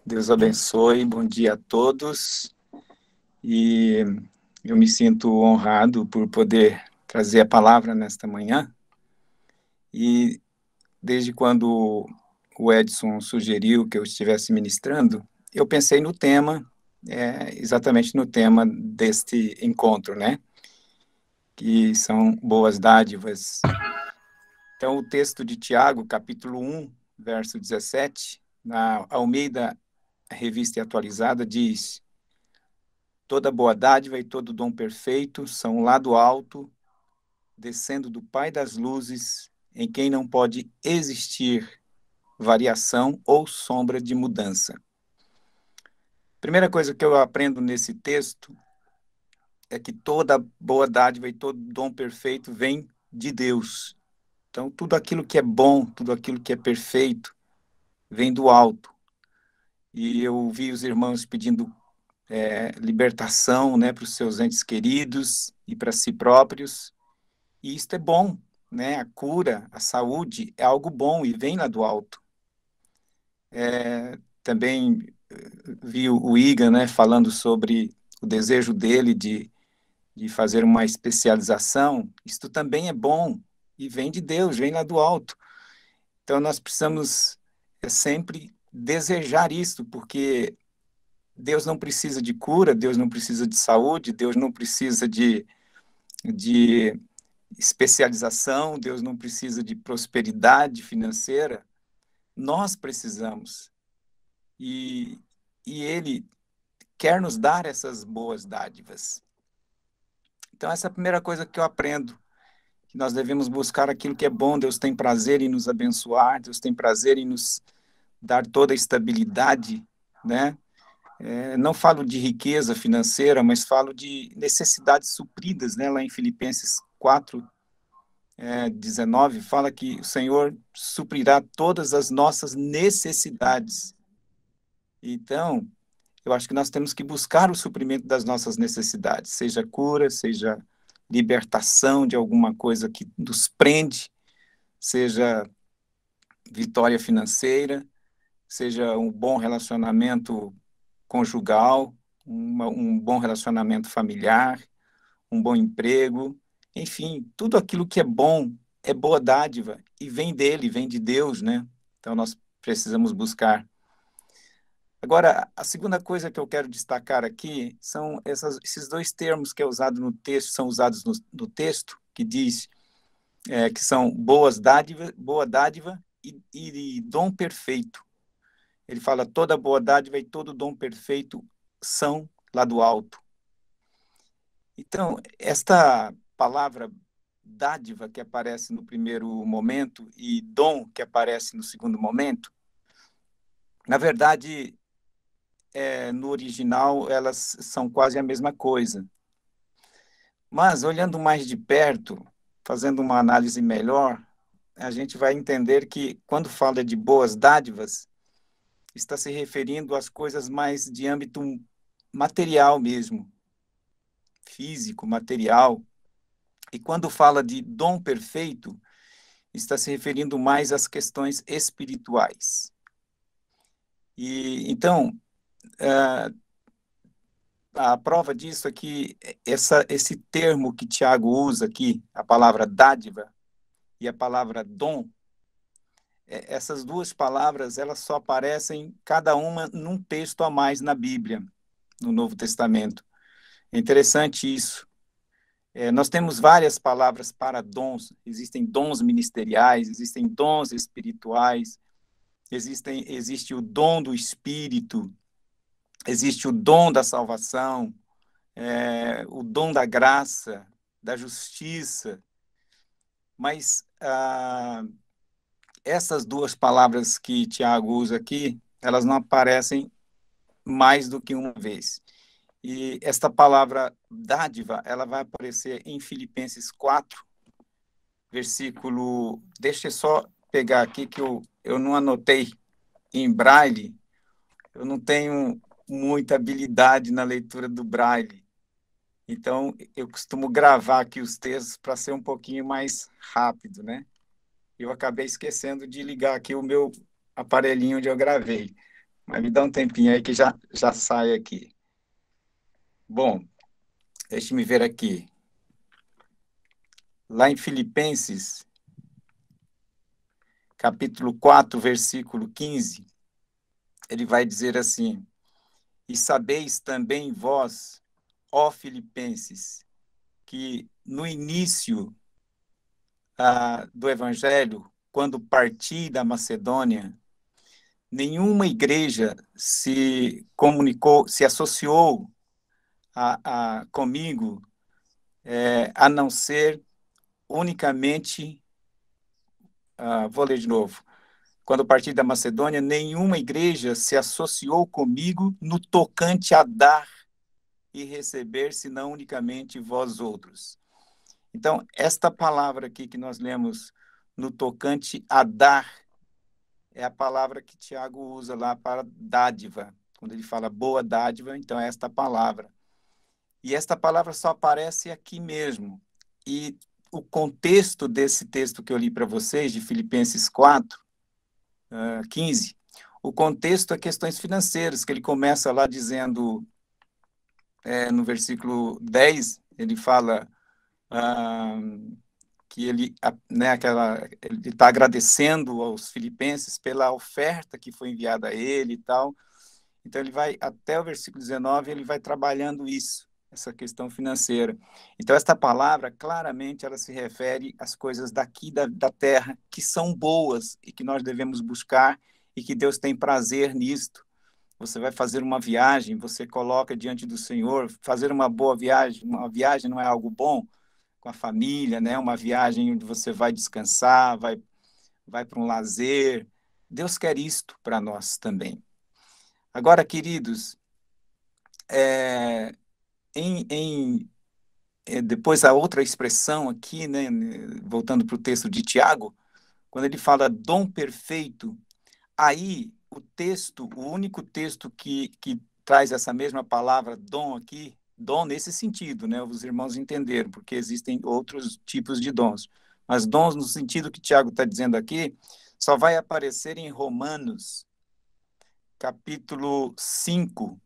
Deus abençoe, bom dia a todos. E eu me sinto honrado por poder trazer a palavra nesta manhã. E desde quando o Edson sugeriu que eu estivesse ministrando, eu pensei no tema, exatamente no tema deste encontro, né? Que são boas dádivas. Então, o texto de Tiago, capítulo 1, verso 17, na Almeida Revista e Atualizada, diz: Toda boa dádiva e todo dom perfeito são lá do alto, descendo do Pai das luzes, em quem não pode existir variação ou sombra de mudança. Primeira coisa que eu aprendo nesse texto é que toda boa dádiva e todo dom perfeito vem de Deus. Então, tudo aquilo que é bom, tudo aquilo que é perfeito, vem do alto. E eu vi os irmãos pedindo libertação, né, para os seus entes queridos e para si próprios. E isto é bom, né? A cura, a saúde é algo bom e vem lá do alto. Também vi o Igan, né, falando sobre o desejo dele de fazer uma especialização. Isto também é bom e vem de Deus, vem lá do alto. Então nós precisamos sempre desejar isto, porque Deus não precisa de cura, Deus não precisa de saúde, Deus não precisa de especialização, Deus não precisa de prosperidade financeira, nós precisamos. E, e Ele quer nos dar essas boas dádivas. Então, essa é a primeira coisa que eu aprendo, que nós devemos buscar aquilo que é bom. Deus tem prazer em nos abençoar, Deus tem prazer em nos dar toda a estabilidade, né? Não falo de riqueza financeira, mas falo de necessidades supridas, né? Lá em Filipenses 4, 19, fala que o Senhor suprirá todas as nossas necessidades. Então, eu acho que nós temos que buscar o suprimento das nossas necessidades, seja cura, seja libertação de alguma coisa que nos prende, seja vitória financeira, seja um bom relacionamento conjugal, um bom relacionamento familiar, um bom emprego, enfim, tudo aquilo que é boa dádiva e vem dele, vem de Deus, né? Então nós precisamos buscar. Agora, a segunda coisa que eu quero destacar aqui são esses dois termos que é usado no texto, são usados no texto, que diz que são boa dádiva e dom perfeito. Ele fala toda boa dádiva e todo dom perfeito são lá do alto. Então, esta palavra dádiva que aparece no primeiro momento e dom que aparece no segundo momento, na verdade, no original elas são quase a mesma coisa. Mas olhando mais de perto, fazendo uma análise melhor, a gente vai entender que quando fala de boas dádivas, está se referindo às coisas mais de âmbito material mesmo, físico, material. E quando fala de dom perfeito, está se referindo mais às questões espirituais. E então, a prova disso é que esse termo que Tiago usa aqui, a palavra dádiva e a palavra dom, essas duas palavras elas só aparecem cada uma num texto a mais na Bíblia, no Novo Testamento. É interessante isso. Nós temos várias palavras para dons. Existem dons ministeriais, existem dons espirituais, existe o dom do Espírito, existe o dom da salvação, o dom da graça, da justiça. Mas essas duas palavras que Tiago usa aqui, elas não aparecem mais do que uma vez. E esta palavra dádiva, ela vai aparecer em Filipenses 4, versículo... Deixa eu só pegar aqui que eu não anotei em braille, eu não tenho muita habilidade na leitura do braille. Então, eu costumo gravar aqui os textos para ser um pouquinho mais rápido, né? Eu acabei esquecendo de ligar aqui o meu aparelhinho onde eu gravei. Mas me dá um tempinho aí que já sai aqui. Bom, deixe-me ver aqui. Lá em Filipenses, capítulo 4, versículo 15, ele vai dizer assim: E sabeis também vós, ó Filipenses, que no início do Evangelho, quando parti da Macedônia, nenhuma igreja se comunicou, se associou comigo, a não ser unicamente, vou ler de novo. Quando parti da Macedônia, nenhuma igreja se associou comigo no tocante a dar e receber, senão unicamente vós outros. Então, esta palavra aqui que nós lemos no tocante a dar é a palavra que Tiago usa lá para dádiva. Quando ele fala boa dádiva, então é esta palavra. E esta palavra só aparece aqui mesmo. E o contexto desse texto que eu li para vocês, de Filipenses 4, 15, o contexto é questões financeiras, que ele começa lá dizendo, no versículo 10, ele fala que ele está agradecendo aos filipenses pela oferta que foi enviada a ele e tal. Então ele vai até o versículo 19, ele vai trabalhando isso, essa questão financeira. Então esta palavra claramente ela se refere às coisas daqui da terra que são boas e que nós devemos buscar e que Deus tem prazer nisto. Você vai fazer uma viagem, você coloca diante do Senhor, fazer uma boa viagem, uma viagem não é algo bom com a família, né? Uma viagem onde você vai descansar, vai para um lazer. Deus quer isto para nós também. Agora, queridos, é, depois a outra expressão aqui, né, voltando para o texto de Tiago, quando ele fala dom perfeito, aí o texto, o único texto que traz essa mesma palavra dom aqui, dom nesse sentido, né, os irmãos entenderam, porque existem outros tipos de dons, mas dons no sentido que Tiago está dizendo aqui, só vai aparecer em Romanos, capítulo 5,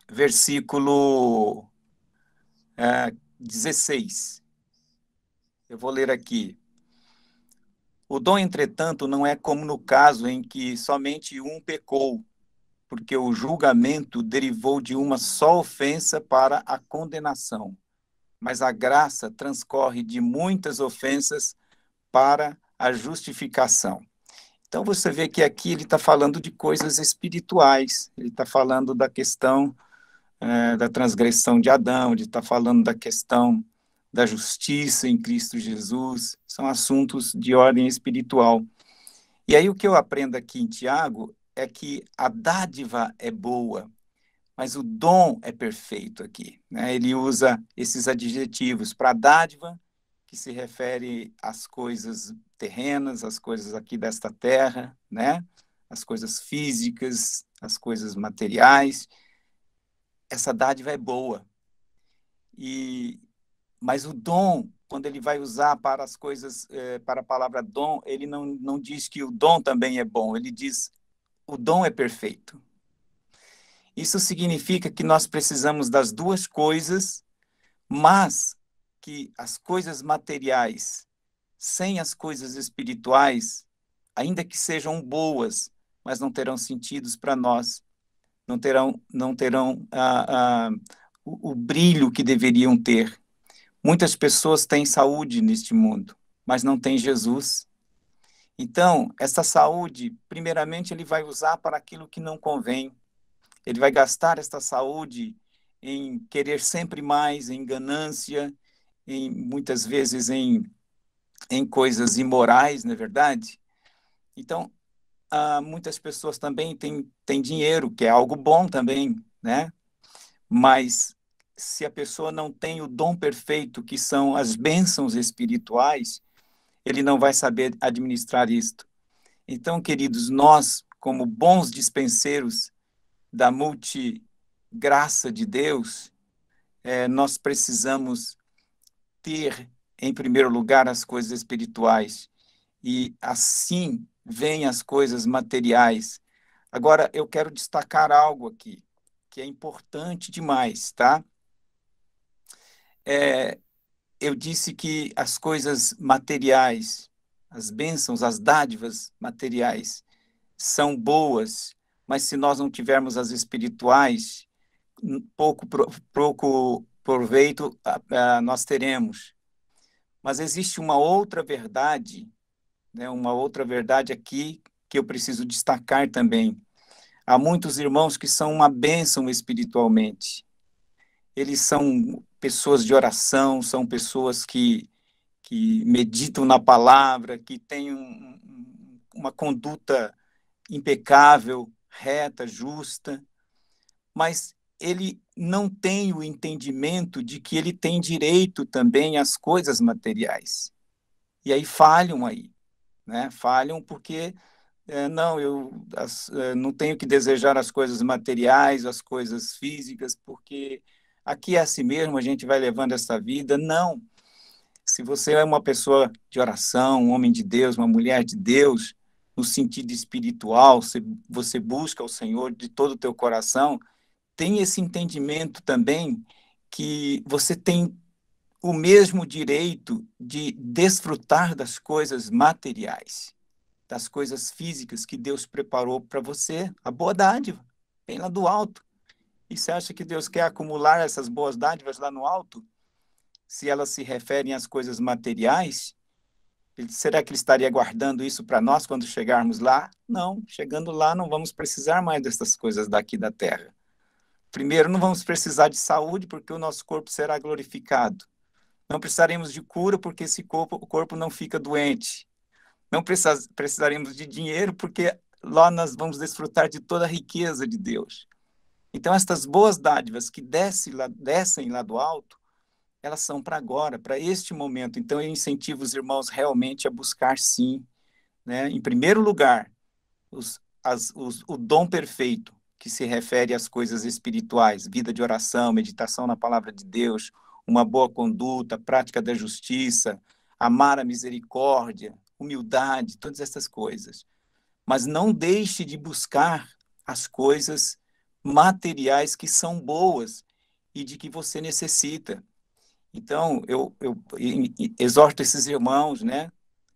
versículo 16. Eu vou ler aqui. O dom, entretanto, não é como no caso em que somente um pecou, porque o julgamento derivou de uma só ofensa para a condenação. Mas a graça transcorre de muitas ofensas para a justificação. Então você vê que aqui ele está falando de coisas espirituais, ele está falando da questão da transgressão de Adão, ele está falando da questão da justiça em Cristo Jesus, são assuntos de ordem espiritual. E aí o que eu aprendo aqui em Tiago é que a dádiva é boa, mas o dom é perfeito aqui, né? Ele usa esses adjetivos para dádiva, que se refere às coisas terrenas, às coisas aqui desta terra, né? As coisas físicas, as coisas materiais. Essa dádiva é boa. Mas o dom, quando ele vai usar para as coisas, para a palavra dom, ele não diz que o dom também é bom, ele diz o dom é perfeito. Isso significa que nós precisamos das duas coisas, mas que as coisas materiais, sem as coisas espirituais, ainda que sejam boas, mas não terão sentidos para nós, não terão o brilho que deveriam ter. Muitas pessoas têm saúde neste mundo, mas não têm Jesus. Então, essa saúde, primeiramente, ele vai usar para aquilo que não convém. Ele vai gastar esta saúde em querer sempre mais, em ganância, muitas vezes em coisas imorais, não é verdade? Então, muitas pessoas também têm dinheiro, que é algo bom também, né? Mas se a pessoa não tem o dom perfeito, que são as bênçãos espirituais, ele não vai saber administrar isto. Então, queridos, nós, como bons dispenseiros da multigraça de Deus, nós precisamos ter, em primeiro lugar, as coisas espirituais. E assim vêm as coisas materiais, Agora, eu quero destacar algo aqui, que é importante demais, tá? É, eu disse que as coisas materiais, as bênçãos, as dádivas materiais são boas, mas se nós não tivermos as espirituais, pouco proveito nós teremos. Mas existe uma outra verdade, né, uma outra verdade aqui que eu preciso destacar também. Há muitos irmãos que são uma bênção espiritualmente. Eles são pessoas de oração, são pessoas que meditam na palavra, que têm uma conduta impecável, reta, justa, mas ele não tem o entendimento de que ele tem direito também às coisas materiais. E aí falham aí, né? Falham porque não, não tenho que desejar as coisas materiais, as coisas físicas, porque aqui é assim mesmo, a gente vai levando essa vida. Não. Se você é uma pessoa de oração, um homem de Deus, uma mulher de Deus, no sentido espiritual, você busca o Senhor de todo o teu coração, tem esse entendimento também que você tem o mesmo direito de desfrutar das coisas materiais, das coisas físicas que Deus preparou para você, a boa dádiva, vem lá do alto. E você acha que Deus quer acumular essas boas dádivas lá no alto? Se elas se referem às coisas materiais, será que Ele estaria guardando isso para nós quando chegarmos lá? Não, chegando lá não vamos precisar mais dessas coisas daqui da terra. Primeiro, não vamos precisar de saúde, porque o nosso corpo será glorificado. Não precisaremos de cura, porque o corpo não fica doente. Não precisaremos de dinheiro, porque lá nós vamos desfrutar de toda a riqueza de Deus. Então, estas boas dádivas que descem lá do alto, elas são para agora, para este momento. Então, eu incentivo os irmãos realmente a buscar, sim, né? Em primeiro lugar, o dom perfeito, que se refere às coisas espirituais, vida de oração, meditação na palavra de Deus, uma boa conduta, prática da justiça, amar a misericórdia, humildade, todas essas coisas. Mas não deixe de buscar as coisas materiais que são boas e de que você necessita. Então, eu exorto esses irmãos, né,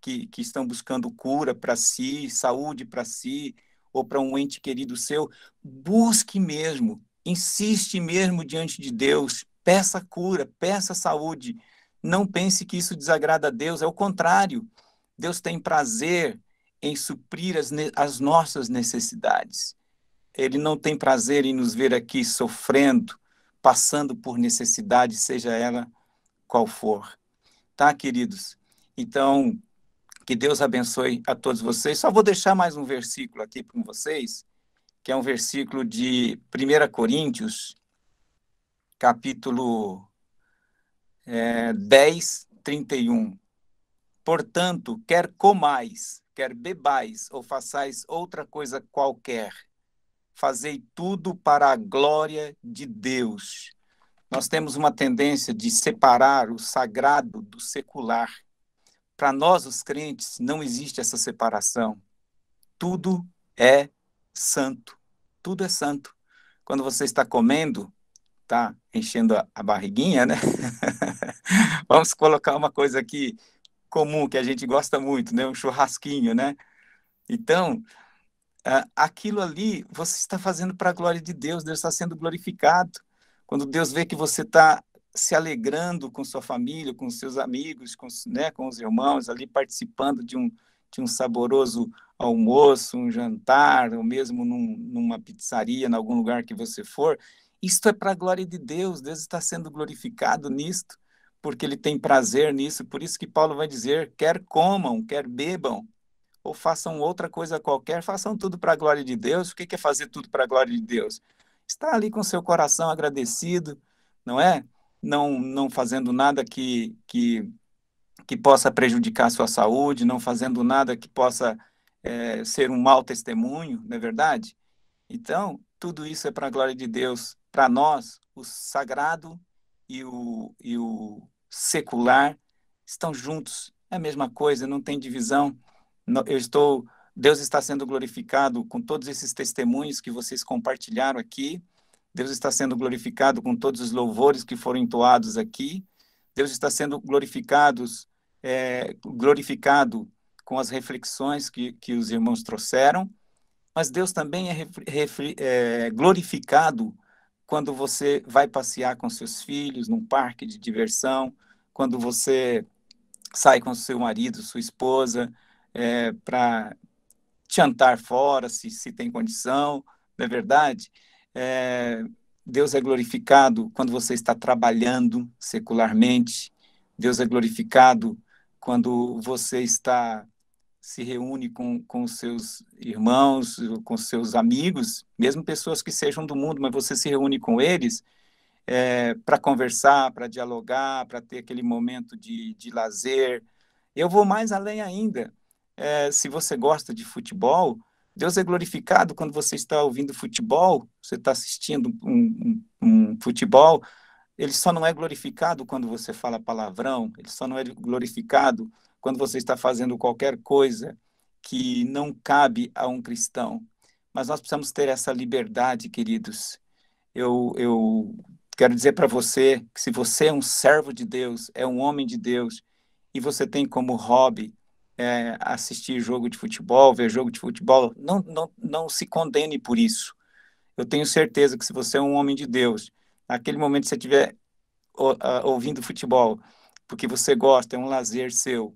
que estão buscando cura para si, saúde para si, ou para um ente querido seu, busque mesmo, insiste mesmo diante de Deus, peça cura, peça saúde. Não pense que isso desagrada a Deus, é o contrário. Deus tem prazer em suprir as nossas necessidades. Ele não tem prazer em nos ver aqui sofrendo, passando por necessidade, seja ela qual for. Tá, queridos? Então, que Deus abençoe a todos vocês. Só vou deixar mais um versículo aqui com vocês, que é um versículo de 1 Coríntios, capítulo 10, 31. Portanto, quer comais, quer bebais, ou façais outra coisa qualquer, fazei tudo para a glória de Deus. Nós temos uma tendência de separar o sagrado do secular. Para nós, os crentes, não existe essa separação. Tudo é santo. Tudo é santo. Quando você está comendo, está enchendo a barriguinha, né? Vamos colocar uma coisa aqui comum, que a gente gosta muito, né? Um churrasquinho, né? Então, aquilo ali você está fazendo para a glória de Deus, Deus está sendo glorificado. Quando Deus vê que você está se alegrando com sua família, com seus amigos, né, com os irmãos ali participando de um saboroso almoço, um jantar, ou mesmo numa pizzaria, em algum lugar que você for, isto é para a glória de Deus, Deus está sendo glorificado nisto, porque Ele tem prazer nisso, por isso que Paulo vai dizer, quer comam, quer bebam, ou façam outra coisa qualquer, façam tudo para a glória de Deus. O que é fazer tudo para a glória de Deus? Está ali com seu coração agradecido, não é? Não fazendo nada que possa prejudicar a sua saúde, não fazendo nada que possa ser um mau testemunho, não é verdade? Então, tudo isso é para a glória de Deus. Para nós, o sagrado e o secular estão juntos. É a mesma coisa, não tem divisão. Eu estou Deus está sendo glorificado com todos esses testemunhos que vocês compartilharam aqui. Deus está sendo glorificado com todos os louvores que foram entoados aqui. Deus está sendo glorificado com as reflexões que os irmãos trouxeram. Mas Deus também é glorificado quando você vai passear com seus filhos num parque de diversão, quando você sai com seu marido, sua esposa, para jantar fora, se tem condição, não é verdade? É, Deus é glorificado quando você está trabalhando secularmente. Deus é glorificado quando você se reúne com os seus irmãos, com seus amigos, mesmo pessoas que sejam do mundo, mas você se reúne com eles para conversar, para dialogar, para ter aquele momento de lazer. Eu vou mais além ainda. Se você gosta de futebol, Deus é glorificado quando você está ouvindo futebol, você está assistindo um futebol. Ele só não é glorificado quando você fala palavrão, ele só não é glorificado quando você está fazendo qualquer coisa que não cabe a um cristão. Mas nós precisamos ter essa liberdade, queridos. Eu quero dizer para você que se você é um servo de Deus, é um homem de Deus, e você tem como hobby assistir jogo de futebol, ver jogo de futebol, não se condene por isso. Eu tenho certeza que se você é um homem de Deus, naquele momento que você estiver ouvindo futebol, porque você gosta, é um lazer seu,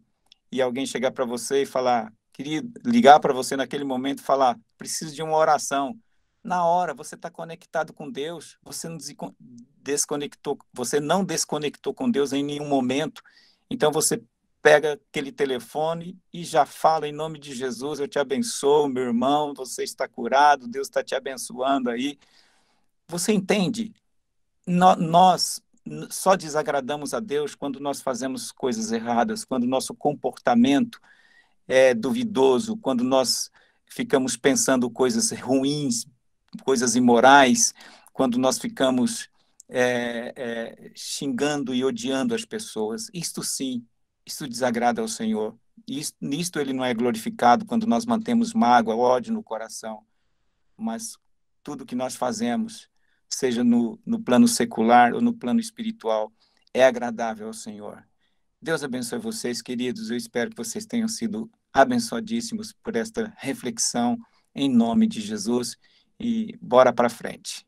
e alguém chegar para você e falar, querido, ligar para você naquele momento e falar, preciso de uma oração. Na hora, você está conectado com Deus, você não desconectou com Deus em nenhum momento, então você pega aquele telefone e já fala em nome de Jesus, eu te abençoo, meu irmão, você está curado, Deus está te abençoando aí. Você entende? Nós só desagradamos a Deus quando nós fazemos coisas erradas, quando o nosso comportamento é duvidoso, quando nós ficamos pensando coisas ruins, coisas imorais, quando nós ficamos xingando e odiando as pessoas. Isto sim, isto desagrada ao Senhor. Nisto ele não é glorificado quando nós mantemos mágoa, ódio no coração, mas tudo que nós fazemos, seja no plano secular ou no plano espiritual, é agradável ao Senhor. Deus abençoe vocês, queridos. Eu espero que vocês tenham sido abençoadíssimos por esta reflexão, em nome de Jesus. E bora para frente.